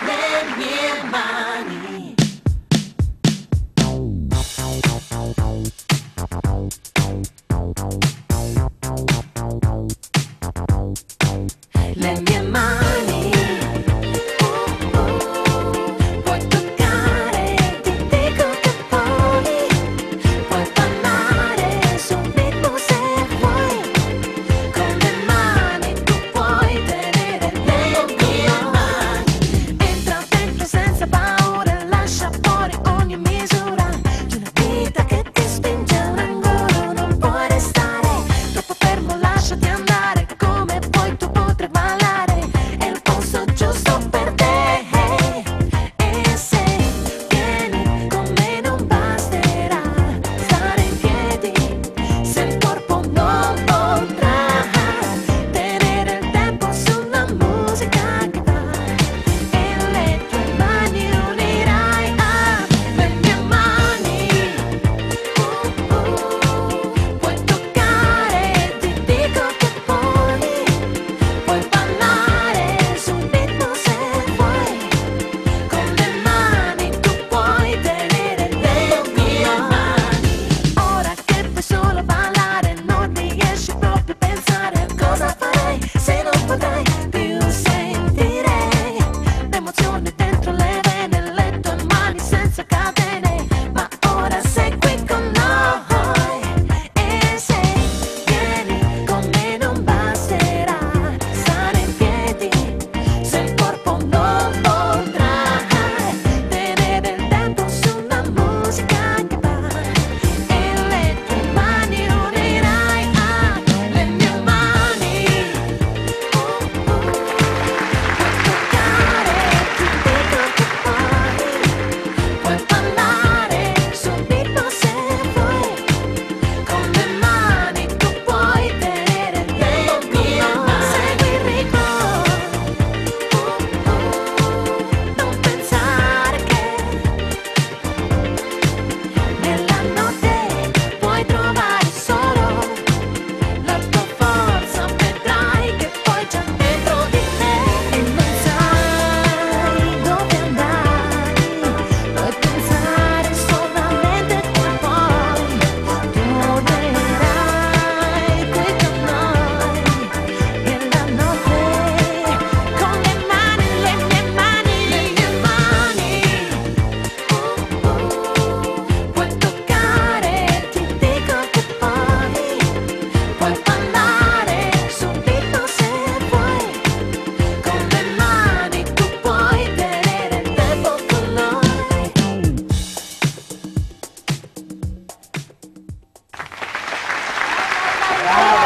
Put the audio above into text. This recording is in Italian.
le mie mani. Le mie mani, puoi toccare, ti dico che puoi ballare sul ritmo se vuoi, con le mani tu puoi tenere le mie mani. Entra dentro senza paura, lascia fuori ogni misura di una vita che ti spinge a un angolo, non puoi restare troppo fermo, lasciati andare, come vuoi tu potrai ballare, è il posto giusto per te. E se vieni con me non basterà stare in piedi, se il corpo non potrà tenere il tempo sulla musica che va, e le tue mani unirai alle mie mani. Puoi toccare, ti dico che puoi ballare sul ritmo se vuoi, con le mani tu puoi tenere le mie mani. Ora che puoi solo ballare, non riesci proprio a pensare a cosa farei se non potrai più sentire l'emozione dentro le vene, le tue mani senza catene, ma ora sei qui con noi. E se vieni con me non basterà stare in piedi, se il corpo non potrà tenere il tempo sulla musica che va, e le tue mani unirai alle mie mani. Puoi toccare, ti dico che puoi ballare sul ritmo se vuoi, con le mani tu puoi tenere le mie mani. Segui il ritmo, non pensare che nella notte puoi trovare solo la tua forza, vedrai che poi già dentro di te, e non sai dove andare, puoi pensare solamente che poi tornerai qui con noi nella notte, con le mani, le mie mani, le mie mani. Puoi toccare, ti dico che puoi ballare sul ritmo se vuoi, con le mani tu puoi tenere il tempo con noi. Bravo!